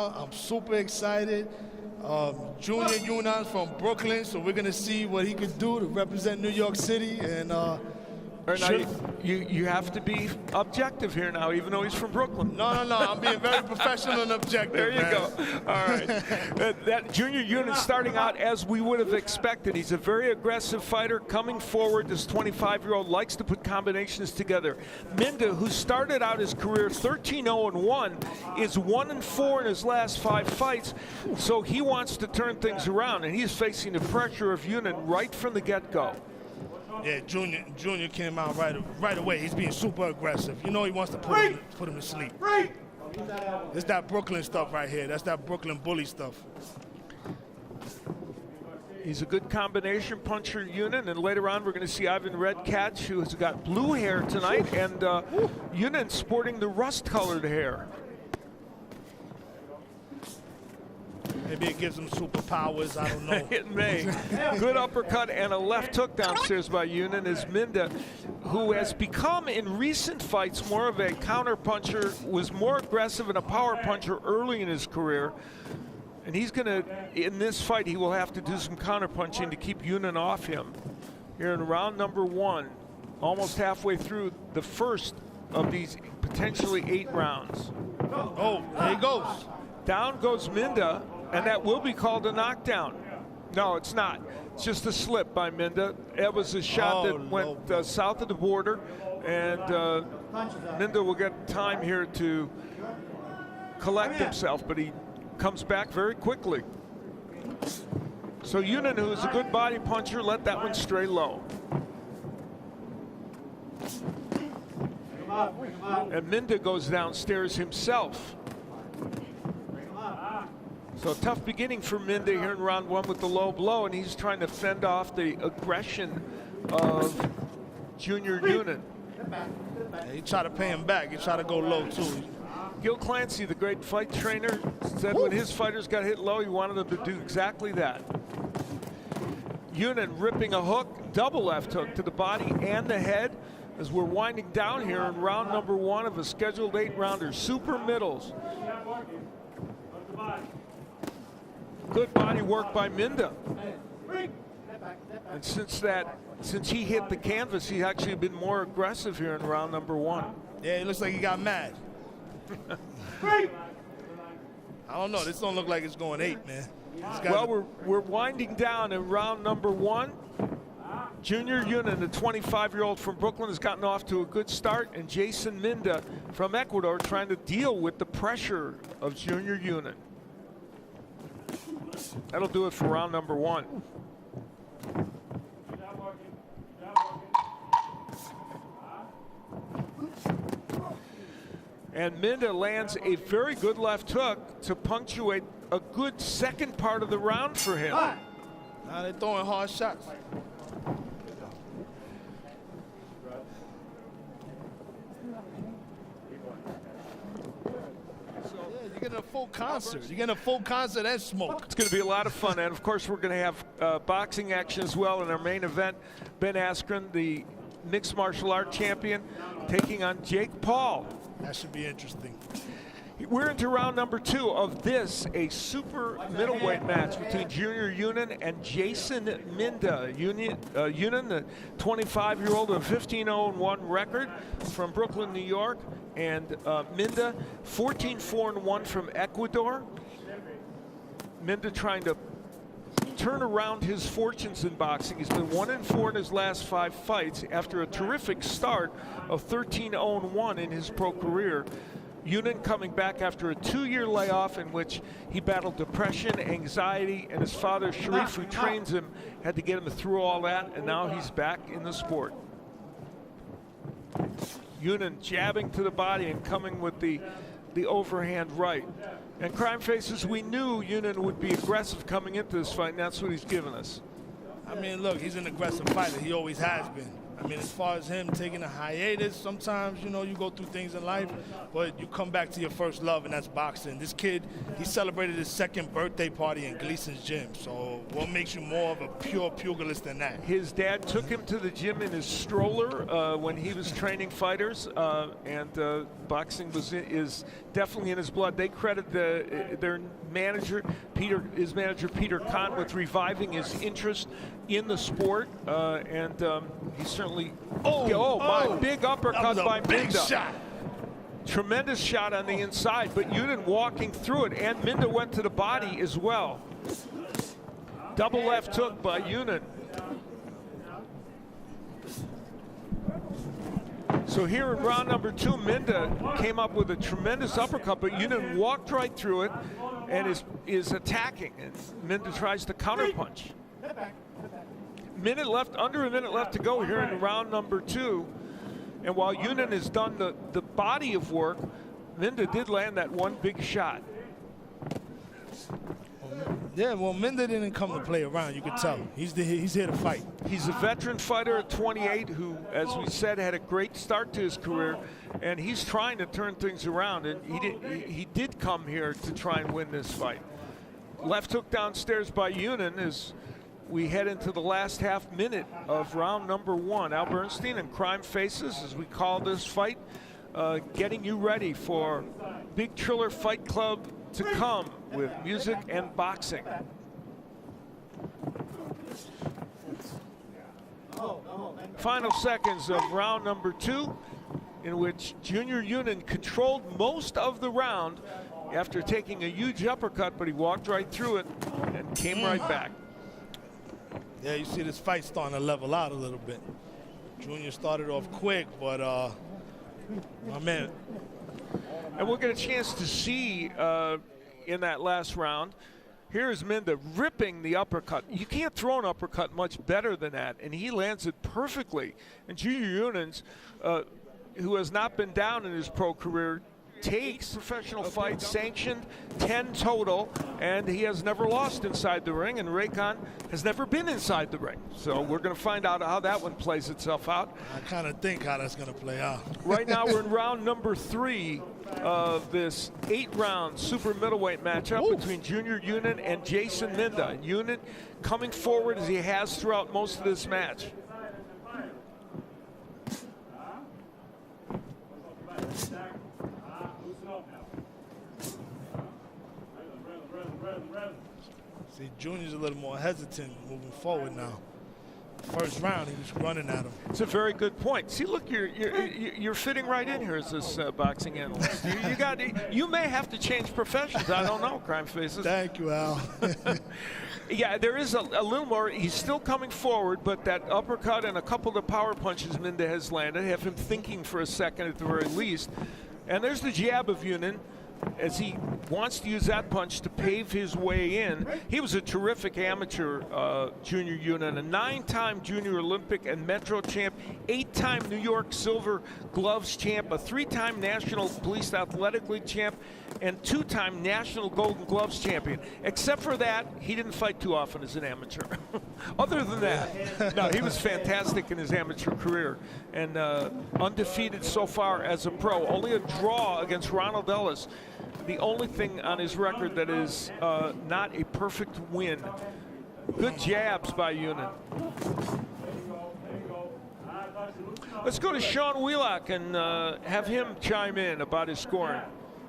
out. I'm super excited. Junior Younan from Brooklyn, so we're gonna see what he can do to represent New York City. And you have to be objective here now, even though he's from Brooklyn. No, I'm being very professional and objective. There you man. go. All right. That Junior Younan starting out as we would have expected. He's a very aggressive fighter coming forward. This 25-year-old likes to put combinations together. Minda, who started out his career 13-0-1, is 1-4 in his last 5 fights. So he wants to turn things around, and he's facing the pressure of Younan right from the get-go. Yeah, Junior came out right away. He's being super aggressive. You know he wants to put him to sleep. It's that Brooklyn stuff right here. That's that Brooklyn bully stuff. He's a good combination puncher, Younan, and later on we're going to see Ivan Redkach, who has got blue hair tonight, and Younan sporting the rust-colored hair. Maybe it gives him superpowers, I don't know. It may. Good uppercut and a left hook downstairs by Younan is Minda, who has become in recent fights more of a counter puncher, was more aggressive and a power puncher early in his career. And he's gonna, in this fight, he will have to do some counter punching to keep Younan off him. Here in round number 1, almost halfway through the first of these potentially 8 rounds. Oh, there he goes. Down goes Minda. And that will be called a knockdown. No, it's not. It's just a slip by Minda. It was a shot that went south of the border, and Minda will get time here to collect himself, but he comes back very quickly. So Younan, who is a good body puncher, let that one stray low. And Minda goes downstairs himself. So a tough beginning for Minda here in round 1 with the low blow, and he's trying to fend off the aggression of Junior Younan. Yeah, he tried to pay him back. He tried to go low too. Gil Clancy, the great fight trainer, said when his fighters got hit low, he wanted them to do exactly that. Younan ripping a hook, double left hook to the body and the head as we're winding down here in round number 1 of a scheduled 8-rounder. Super middles. Good body work by Minda. And since he hit the canvas, he's actually been more aggressive here in round number 1. Yeah, it looks like he got mad. I don't know. This don't look like it's going 8, man. Well, we're winding down in round number 1. Junior Younan, the 25-year-old from Brooklyn, has gotten off to a good start, and Jeyson Minda from Ecuador trying to deal with the pressure of Junior Younan. That'll do it for round number 1. And Minda lands a very good left hook to punctuate a good second part of the round for him. Now they're throwing hard shots. You're getting a full concert. You're getting a full concert and smoke. It's going to be a lot of fun, and of course we're going to have boxing action as well in our main event. Ben Askren, the mixed martial art champion, taking on Jake Paul. That should be interesting. We're into round number 2 of this, a super middleweight match between Junior Younan and Jeyson Minda. Younan, the 25-year-old with a 15-0-1 record from Brooklyn, New York, and Minda, 14-4-1 from Ecuador. Minda trying to turn around his fortunes in boxing. He's been 1-4 in his last 5 fights after a terrific start of 13-0-1 in his pro career. Younan coming back after a 2-year layoff in which he battled depression, anxiety, and his father, Sharif, who trains him, had to get him through all that, and now he's back in the sport. Younan jabbing to the body and coming with the overhand right. And Crime Faces, we knew Younan would be aggressive coming into this fight, and that's what he's given us. I mean, look, he's an aggressive fighter. He always has been. I mean, as far as him taking a hiatus, sometimes, you know, you go through things in life, but you come back to your first love, and that's boxing. This kid, he celebrated his 2nd birthday party in Gleason's gym. So what makes you more of a pure pugilist than that? His dad took him to the gym in his stroller when he was training fighters, and boxing is definitely in his blood. They credit their manager, his manager Peter Kahn, with reviving his interest in the sport, and he certainly. My big uppercut by Minda. Shot. Tremendous shot on the inside, but Younan walking through it, and Minda went to the body as well. Double left hook by Younan. So here in round number 2, Minda came up with a tremendous uppercut, but Younan walked right through it and is attacking, and Minda tries to counterpunch. Under a minute left to go here in round number 2. And while Younan has done the body of work, Minda did land that one big shot. Yeah, well, Minda didn't come to play around. You could tell. He's here to fight. He's a veteran fighter at 28 who, as we said, had a great start to his career, and he's trying to turn things around. And he did come here to try and win this fight. Left hook downstairs by Younan as we head into the last half minute of round number 1. Al Bernstein and Crime Faces, as we call this fight, getting you ready for Big Triller Fight Club to come with music and boxing. Final seconds of round number 2, in which Junior Younan controlled most of the round after taking a huge uppercut, but he walked right through it and came right back. Yeah, you see this fight starting to level out a little bit. Junior started off quick, but my man. And we'll get a chance to see in that last round. Here's Minda ripping the uppercut. You can't throw an uppercut much better than that, and he lands it perfectly. And Junior Younan, who has not been down in his pro career, takes professional fights, sanctioned 10 total, and he has never lost inside the ring, and Raycon has never been inside the ring. So we're going to find out how that one plays itself out. I kind of think how that's going to play out. Right now we're in round number 3 of this 8-round super middleweight matchup between Junior Younan and Jeyson Minda. Younan coming forward as he has throughout most of this match. See, Junior's a little more hesitant moving forward now. First round, he was running at him. It's a very good point. See, look, you're fitting right in here as this boxing analyst. You may have to change professions. I don't know, Crime Faces. Thank you, Al. Yeah, there is a little more. He's still coming forward, but that uppercut and a couple of the power punches Minda has landed have him thinking for a second at the very least. And there's the jab of Younan, as he wants to use that punch to pave his way in. He was a terrific amateur, Junior Younan, a 9-time Junior Olympic and Metro champ, 8-time New York Silver Gloves champ, a 3-time National Police Athletic League champ, and 2-time National Golden Gloves champion. Except for that, he didn't fight too often as an amateur. Other than that, no, he was fantastic in his amateur career, and undefeated so far as a pro. Only a draw against Ronald Ellis. The only thing on his record that is not a perfect win. Good jabs by Younan. Let's go to Sean Wheelock and have him chime in about his scoring.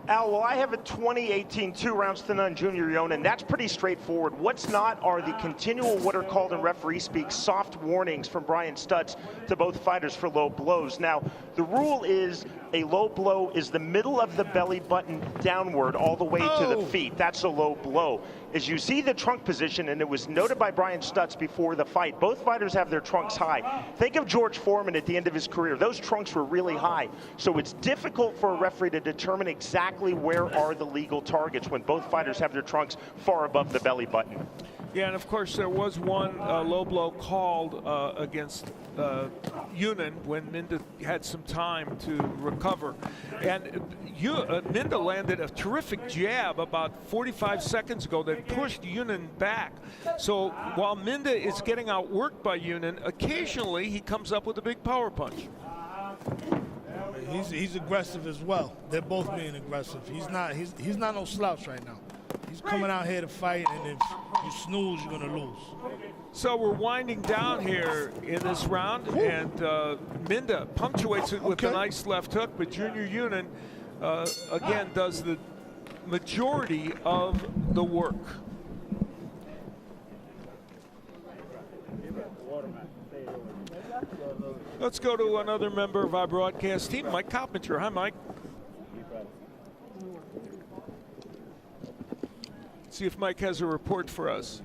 Al, well, I have a 2018 2 rounds to none Junior Younan. That's pretty straightforward. What's not are the continual, what are called in referee speak, soft warnings from Brian Stutz to both fighters for low blows. Now, the rule is a low blow is the middle of the belly button downward all the way to the feet. That's a low blow. As you see the trunk position, and it was noted by Brian Stutz before the fight, both fighters have their trunks high. Think of George Foreman at the end of his career. Those trunks were really high. So it's difficult for a referee to determine exactly where are the legal targets when both fighters have their trunks far above the belly button. Yeah, and of course there was one low blow called against Younan when Minda had some time to recover. And Minda landed a terrific jab about 45 seconds ago that pushed Younan back. So while Minda is getting outworked by Younan, occasionally he comes up with a big power punch. He's aggressive as well. They're both being aggressive. He's not no slouch right now. He's coming out here to fight, and if you snooze, you're gonna lose. So we're winding down here in this round, and Minda punctuates it with a nice left hook, but Junior Younan again does the majority of the work. Let's go to another member of our broadcast team, Mike Coppinger. Hi, Mike. See if Mike has a report for us.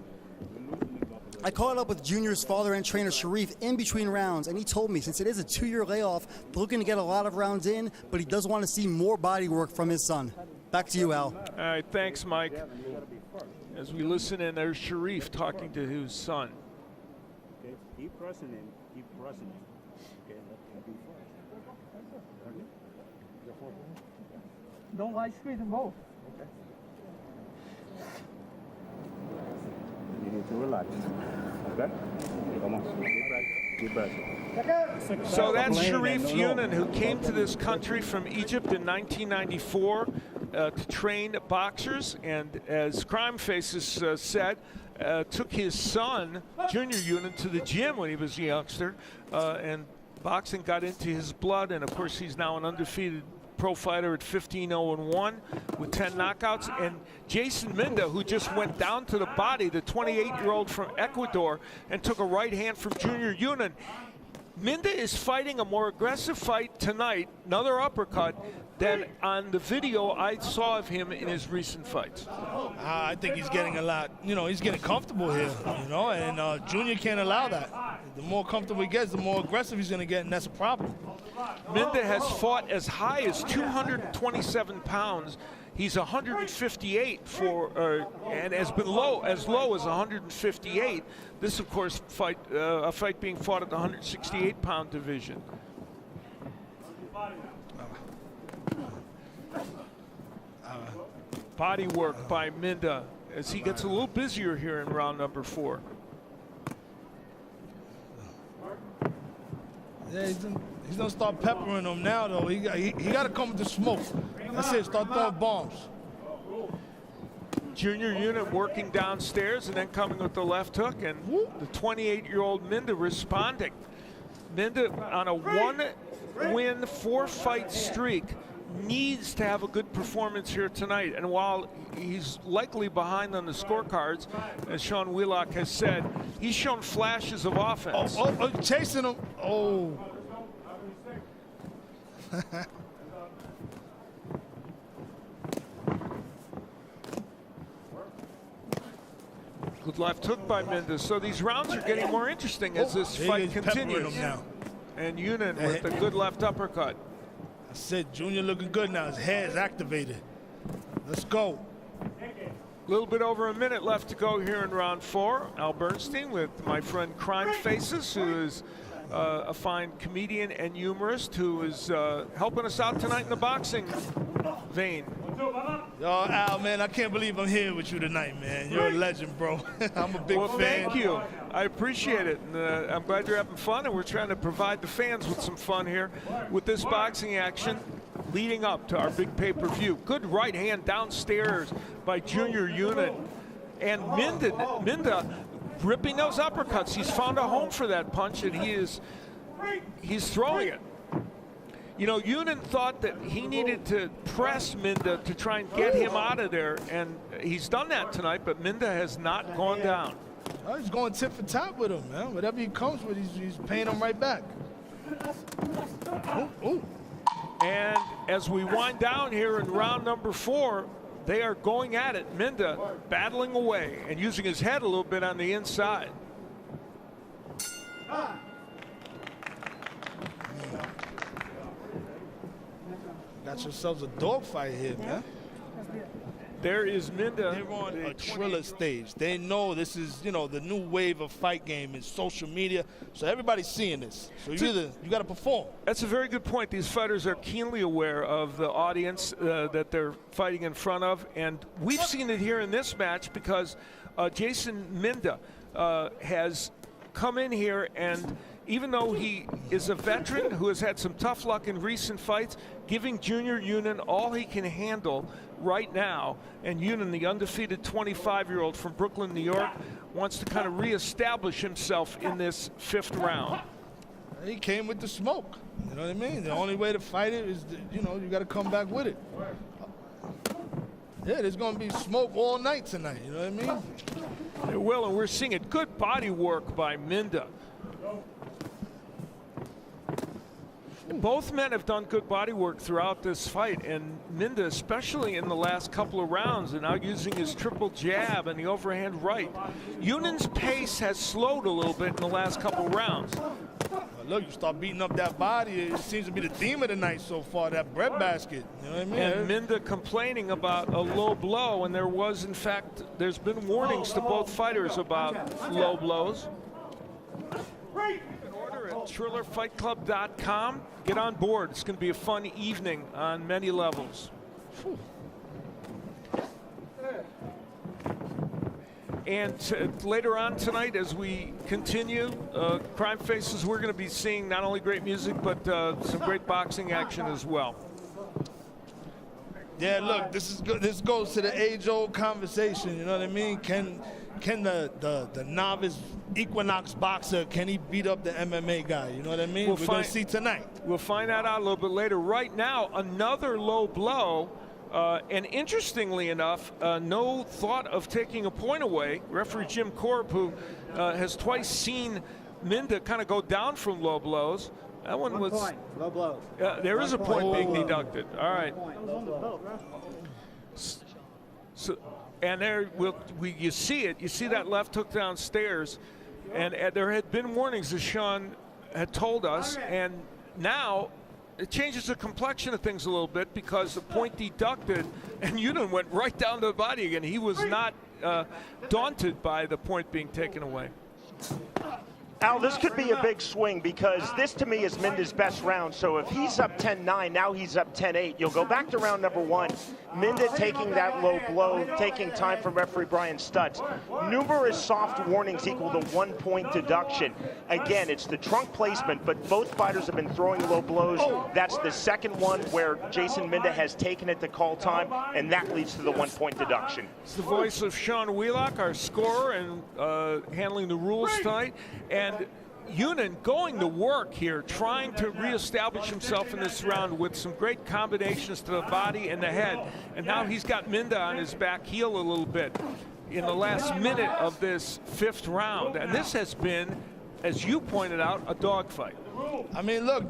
I caught up with Junior's father and trainer Sharif in between rounds, and he told me since it is a 2-year layoff, they're looking to get a lot of rounds in, but he does want to see more body work from his son. Back to you, Al. All right, thanks, Mike. As we listen in, there's Sharif talking to his son. Okay, keep pressing him, keep pressing him. Okay, let him be first. Don't like squeeze them both. Okay. You need to relax. Okay? Come on. Deep breath. So that's Sharif Younan, who came to this country from Egypt in 1994 to train boxers, and as Crime Faces said, took his son, Junior Younan, to the gym when he was a youngster, and boxing got into his blood, and of course he's now an undefeated pro fighter at 15-0-1 with 10 knockouts. And Jeyson Minda, who just went down to the body, the 28-year-old from Ecuador, and took a right hand from Junior Younan. Minda is fighting a more aggressive fight tonight, another uppercut, than on the video I saw of him in his recent fights. I think he's getting a lot, he's getting comfortable here, and Junior can't allow that. The more comfortable he gets, the more aggressive he's going to get, and that's a problem. Minda has fought as high as 227 pounds. He's 158 and has been as low as 158. This, of course, a fight being fought at the 168-pound division. Body work by Minda as he gets a little busier here in round number 4. Yeah, he's gonna start peppering them now, though. He got to come with the smoke. That's it. Start throwing bombs. Junior Younan working downstairs and then coming with the left hook, and the 28-year-old Minda responding. Minda on a 1-win, 4-fight streak needs to have a good performance here tonight. And while he's likely behind on the scorecards, as Sean Wheelock has said, he's shown flashes of offense. Chasing him. Oh. Good left hook by Minda. So these rounds are getting more interesting as this fight continues. And Younan with a good left uppercut. I said Junior looking good now. His head is activated. Let's go. A little bit over a minute left to go here in round 4. Al Bernstein with my friend Crime Faces, who is a fine comedian and humorist who is helping us out tonight in the boxing vein. Yo, Al, man, I can't believe I'm here with you tonight, man. You're a legend, bro. I'm a big fan. Thank you. I appreciate it. And, I'm glad you're having fun, and we're trying to provide the fans with some fun here with this boxing action leading up to our big pay-per-view. Good right hand downstairs by Junior Younan. And Minda ripping those uppercuts. He's found a home for that punch, and he's throwing it. Younan thought that he needed to press Minda to try and get him out of there, and he's done that tonight, but Minda has not gone down. Oh, he's going tit for tat with him, man. Whatever he comes with, he's paying him right back. Ooh. And as we wind down here in round number 4, they are going at it. Minda battling away and using his head a little bit on the inside. Got yourselves a dogfight here, man. There is Minda. They're on a Triller stage. They know this is, the new wave of fight game in social media. So everybody's seeing this. So you got to perform. That's a very good point. These fighters are keenly aware of the audience that they're fighting in front of. And we've seen it here in this match because Jeyson Minda has come in here, and even though he is a veteran who has had some tough luck in recent fights, giving Junior Younan all he can handle right now. And Younan, the undefeated 25-year-old from Brooklyn, New York, wants to kind of reestablish himself in this 5th round. He came with the smoke. You know what I mean? The only way to fight it is, you got to come back with it. Yeah, there's going to be smoke all night tonight. You know what I mean? There will, and we're seeing it. Good body work by Minda. Both men have done good body work throughout this fight, and Minda, especially in the last couple of rounds, and now using his triple jab and the overhand right. Younan's pace has slowed a little bit in the last couple of rounds. Look, you start beating up that body. It seems to be the theme of the night so far, that breadbasket. You know what I mean? And Minda complaining about a low blow, and there's been warnings to both fighters about low blows. At TrillerFightClub.com. Get on board. It's going to be a fun evening on many levels. And later on tonight, as we continue, Crime Faces, we're going to be seeing not only great music, but some great boxing action as well. Yeah, look, this goes to the age-old conversation. You know what I mean? Can the novice Equinox boxer, can he beat up the MMA guy? You know what I mean? We're going to see tonight. We'll find that out a little bit later. Right now, another low blow. And interestingly enough, no thought of taking a point away. Referee Jim Korb, who has twice seen Minda kind of go down from low blows. That one was low blows. There is a point being deducted. All right. So, and there you see it. You see that left hook downstairs, and there had been warnings, as Sean had told us, and now it changes the complexion of things a little bit because the point deducted, and Younan went right down to the body again. He was not daunted by the point being taken away. Al, this could be a big swing because this to me is Minda's best round. So if he's up 10-9, now he's up 10-8. You'll go back to round number 1. Minda taking that low blow, taking time from referee Brian Stutz. Numerous soft warnings equal to 1-point deduction. Again, it's the trunk placement, but both fighters have been throwing low blows. That's the second one where Jeyson Minda has taken it to call time, and that leads to the 1-point deduction. It's the voice of Sean Wheelock, our scorer, and handling the rules tonight. And Younan going to work here, trying to reestablish himself in this round with some great combinations to the body and the head. And now he's got Minda on his back heel a little bit in the last minute of this 5th round. And this has been, as you pointed out, a dogfight. I mean, look,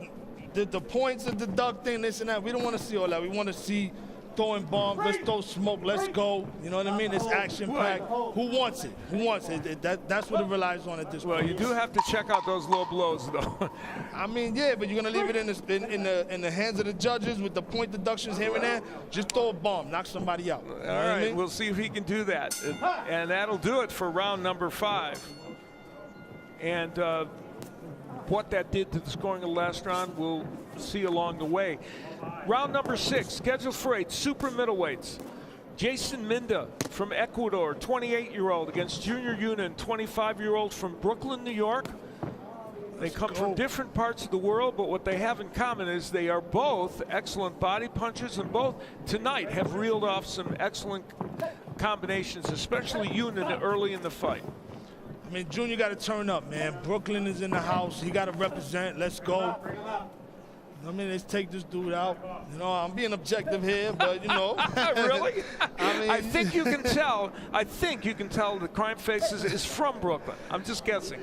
the points of deducting, this and that, we don't want to see all that. We want to see throwing bombs, let's throw smoke, let's go. You know what I mean? It's action-packed. Who wants it? Who wants it? That's what it relies on at this point. Well, you do have to check out those low blows, though. I mean, yeah, but you're gonna leave it in the hands of the judges with the point deductions here and there. Just throw a bomb, knock somebody out. All right, I mean? We'll see if he can do that, and that'll do it for round number 5. And what that did to the scoring of the last round, we'll see along the way. Round number 6, scheduled for 8 super middleweights. Jeyson Minda from Ecuador, 28-year-old, against Junior Younan, 25-year-old from Brooklyn, New York. They come from different parts of the world, but what they have in common is they are both excellent body punchers, and both tonight have reeled off some excellent combinations, especially Younan early in the fight. I mean, Junior got to turn up, man. Brooklyn is in the house. He got to represent. Let's go. I mean, let's take this dude out. You know, I'm being objective here, but you know. Really? I mean, I think you can tell. I think you can tell the Crime Faces is from Brooklyn. I'm just guessing.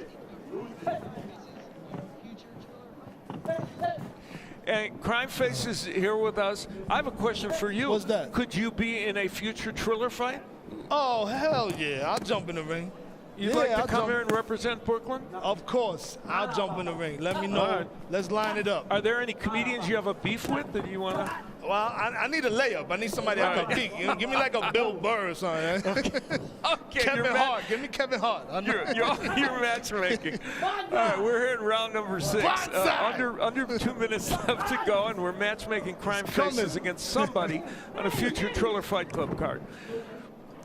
And Crime Faces here with us. I have a question for you. What's that? Could you be in a future Triller fight? Oh, hell yeah. I'll jump in the ring. You'd like to come here and represent Brooklyn? Of course. I'll jump in the ring. Let me know. All right. Let's line it up. Are there any comedians you have a beef with that you want to? Well, I need a layup. I need somebody I can beat. You know, give me like a Bill Burr or something. Okay, Kevin Hart. Give me Kevin Hart. You're matchmaking. All right, we're here in round number 6. Under 2 minutes left to go, and we're matchmaking Crime Faces against somebody on a future Triller Fight Club card.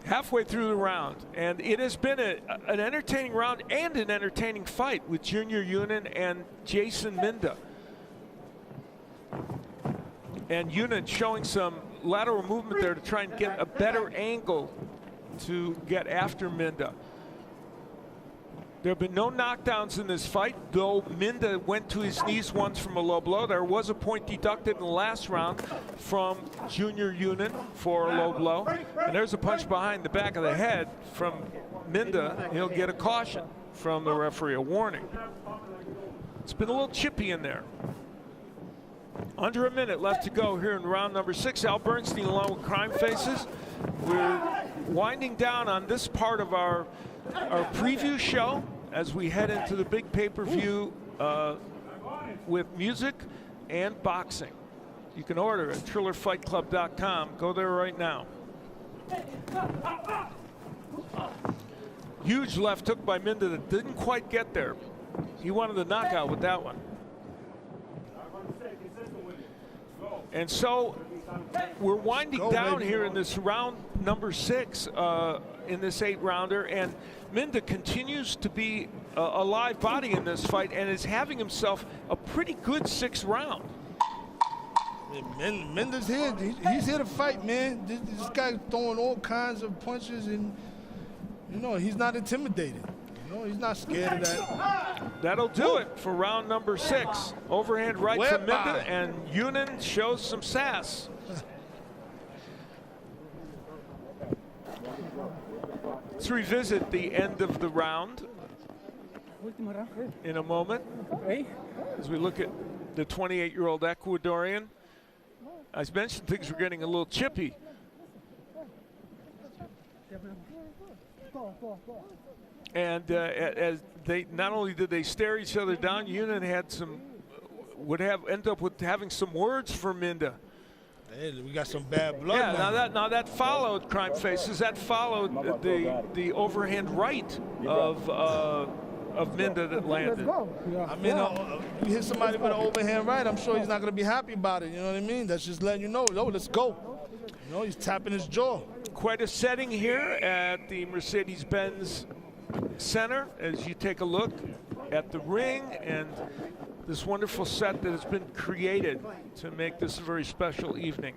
Halfway through the round, and it has been an entertaining round and an entertaining fight with Junior Younan and Jeyson Minda. And Younan showing some lateral movement there to try and get a better angle to get after Minda. There have been no knockdowns in this fight, though Minda went to his knees once from a low blow. There was a point deducted in the last round from Junior Younan for a low blow. And there's a punch behind the back of the head from Minda. He'll get a caution from the referee, a warning. It's been a little chippy in there. Under a minute left to go here in round number 6. Al Bernstein along with Crime Faces. We're winding down on this part of our preview show as we head into the big pay-per-view with music and boxing. You can order at TrillerFightClub.com. Go there right now. Huge left hook by Minda that didn't quite get there. He wanted the knockout with that one. And so we're winding down here in this round number 6 in this 8-rounder, and Minda continues to be a live body in this fight and is having himself a pretty good 6th round. Minda's here. He's here to fight, man. This guy throwing all kinds of punches, and you know he's not intimidated. You know he's not scared of that. That'll do it for round number 6. Overhand right from Minda, and Younan shows some sass. Let's revisit the end of the round in a moment as we look at the 28-year-old Ecuadorian. I mentioned things were getting a little chippy. And as they not only did they stare each other down, Younan had end up with having some words for Minda. Hey, we got some bad blood. Yeah, now that followed Crime Faces. That followed the overhand right of Minda that landed. I mean, you hit somebody with an overhand right, I'm sure he's not going to be happy about it. You know what I mean? That's just letting you know, let's go. You know, he's tapping his jaw. Quite a setting here at the Mercedes-Benz Center as you take a look at the ring and this wonderful set that has been created to make this a very special evening.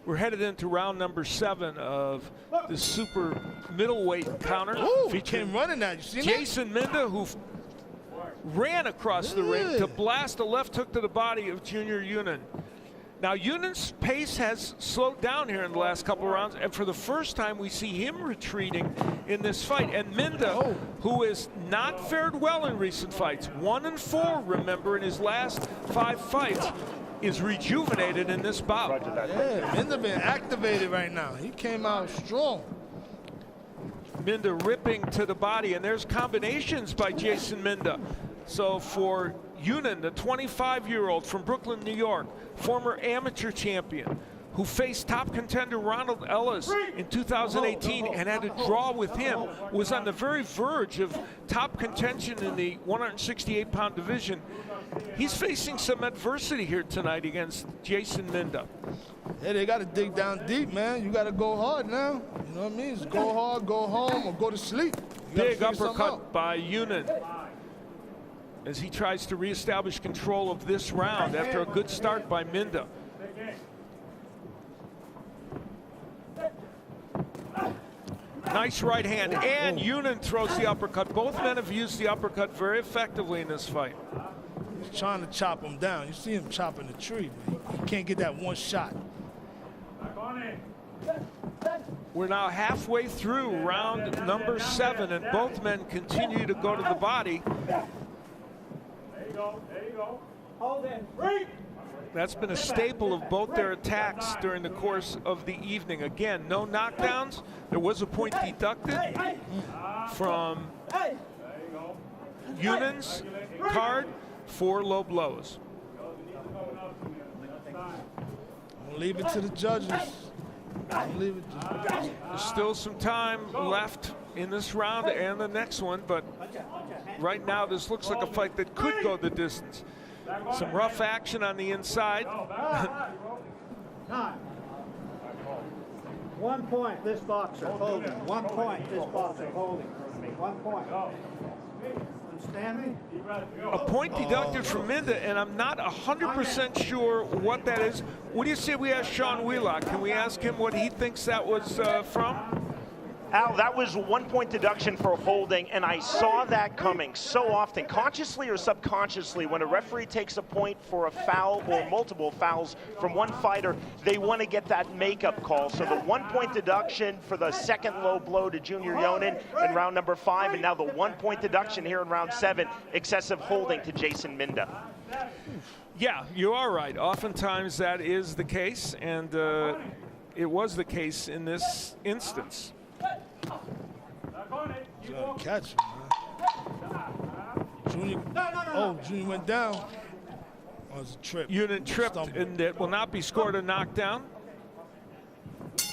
We're headed into round number 7 of the super middleweight encounter. He came running at you. Jeyson Minda, who ran across the ring to blast a left hook to the body of Junior Younan. Now, Younan's pace has slowed down here in the last couple of rounds, and for the first time, we see him retreating in this fight. And Minda, who has not fared well in recent fights, 1-4, remember, in his last 5 fights, is rejuvenated in this bout. Yeah, Minda been activated right now. He came out strong. Minda ripping to the body, and there's combinations by Jeyson Minda. So for Younan, the 25-year-old from Brooklyn, New York, former amateur champion, who faced top contender Ronald Ellis in 2018 and had to draw with him, was on the very verge of top contention in the 168-pound division. He's facing some adversity here tonight against Jeyson Minda. Yeah, they got to dig down deep, man. You got to go hard now. You know what I mean? It's go hard, go home, or go to sleep. Big uppercut by Younan as he tries to reestablish control of this round after a good start by Minda. Nice right hand, and Younan throws the uppercut. Both men have used the uppercut very effectively in this fight. He's trying to chop him down. You see him chopping the tree, but he can't get that one shot. We're now halfway through round number 7, and both men continue to go to the body. There you go. Hold in. Breathe. That's been a staple of both their attacks during the course of the evening. Again, no knockdowns. There was a point deducted. from Younan's card, 4 low blows. Don't leave it to the judges. Don't leave it to There's still some time left in this round and the next one, but right now this looks like a fight that could go the distance. Some rough action on the inside. 1 point, this boxer holding. 1 point, this boxer holding. 1 point. Understand me? A point deducted from Minda, and I'm not 100% sure what that is. What do you say we ask Sean Wheelock? Can we ask him what he thinks that was from? Al, that was 1 point deduction for holding, and I saw that coming so often, consciously or subconsciously. When a referee takes a point for a foul or multiple fouls from one fighter, they want to get that makeup call. So the 1 point deduction for the second low blow to Junior Younan in round number 5, and now the 1 point deduction here in round 7, excessive holding to Jeyson Minda. Yeah, you are right. Oftentimes that is the case, and it was the case in this instance. He's gonna catch him, man. Junior, oh, Junior went down. Oh, it's a trip. Younan tripped, and it will not be scored a knockdown.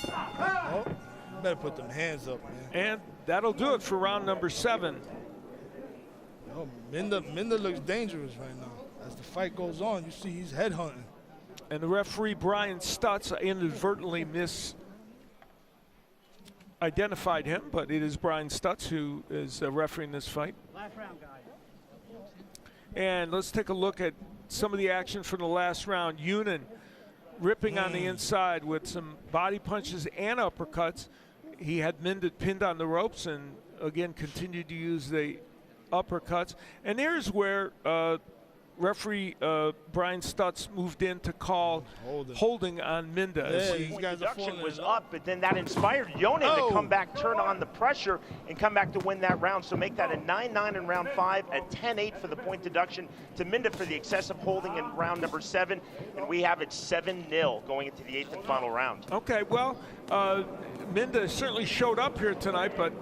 Oh, better put them hands up, man. And that'll do it for round number 7. Oh, Minda looks dangerous right now. As the fight goes on, you see he's headhunting. And the referee, Brian Stutz, inadvertently identified him, but it is Brian Stutz who is refereeing this fight. Last round, guys. And let's take a look at some of the action from the last round. Younan ripping on the inside with some body punches and uppercuts. He had Minda pinned on the ropes and again continued to use the uppercuts. And there's where referee Brian Stutz moved in to call holding on Minda. Yeah, The deduction was up, but then that inspired Younan to come back, turn on the pressure, and come back to win that round. So make that a 9-9 in round 5, a 10-8 for the point deduction to Minda for the excessive holding in round number 7, and we have it 7-0 going into the 8th and final round. Okay, well, Minda certainly showed up here tonight, but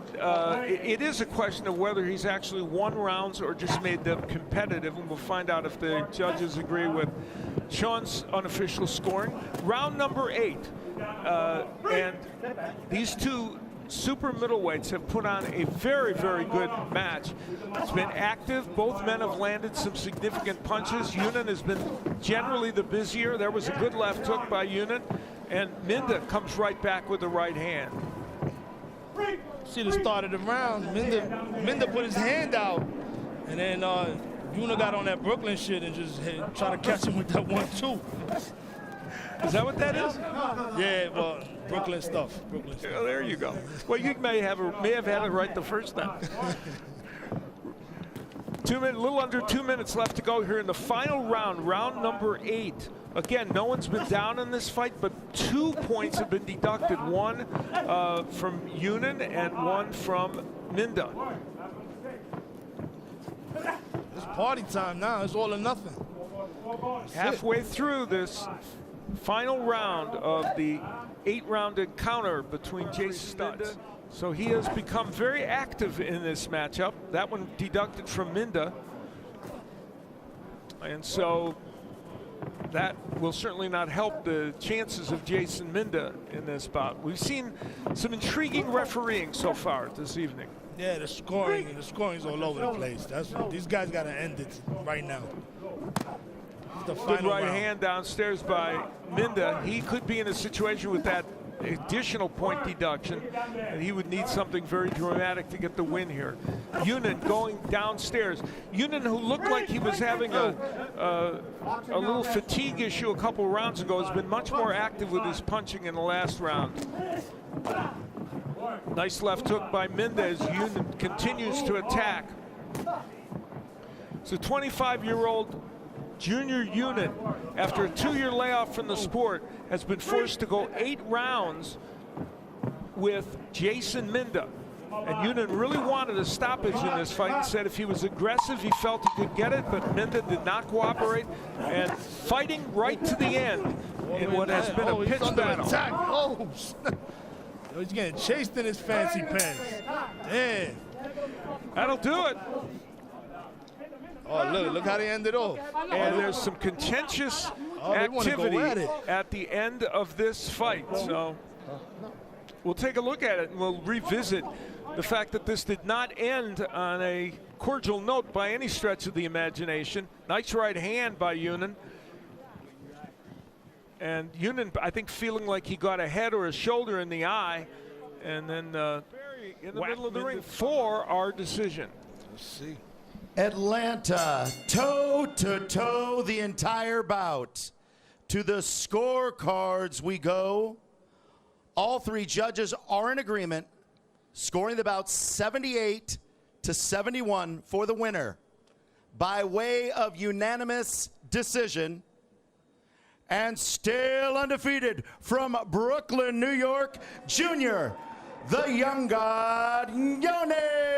it is a question of whether he's actually won rounds or just made them competitive, and we'll find out if the judges agree with Sean's unofficial scoring. Round number 8, and these two super middleweights have put on a very, very good match. It's been active. Both men have landed some significant punches. Younan has been generally the busier. There was a good left hook by Younan, and Minda comes right back with the right hand. See the start of the round, Minda put his hand out, and then Younan got on that Brooklyn shit and just try to catch him with that 1-2. Is that what that is? Yeah, well, Brooklyn stuff. Oh, there you go. Well, you may have had it right the first time. A little under 2 minutes left to go here in the final round, round number 8. Again, no one's been down in this fight, but 2 points have been deducted. One from Younan and one from Minda. It's party time now. It's all or nothing. Halfway through this final round of the 8-round encounter between Jeyson and Minda. So he has become very active in this matchup. That one deducted from Minda. And so that will certainly not help the chances of Jeyson Minda in this bout. We've seen some intriguing refereeing so far this evening. Yeah, the scoring's all over the place. These guys got to end it right now. The Good right round. hand downstairs by Minda. He could be in a situation with that additional point deduction, and he would need something very dramatic to get the win here. Younan going downstairs. Younan, who looked like he was having a little fatigue issue a couple rounds ago, has been much more active with his punching in the last round. Nice left hook by Minda as Younan continues to attack. So 25-year-old Junior Younan, after a 2-year layoff from the sport, has been forced to go 8 rounds with Jeyson Minda. And Younan really wanted a stoppage in this fight and said if he was aggressive, he felt he could get it, but Minda did not cooperate, and fighting right to the end in what has been a pitched battle. Attack. Oh, he's getting chased in his fancy pants. Damn. That'll do it. Oh, look how they ended off. And there's some contentious they wanna go activity at it. at the end of this fight. So we'll take a look at it, and we'll revisit the fact that this did not end on a cordial note by any stretch of the imagination. Nice right hand by Younan. And Younan, I think, feeling like he got a head or a shoulder in the eye, and then in the middle of the ring for our decision. Let's see. Atlanta, toe-to-toe the entire bout. To the scorecards we go. All three judges are in agreement, scoring the bout 78-71 for the winner by way of unanimous decision. And still undefeated from Brooklyn, New York, Junior, the Young God, Younan.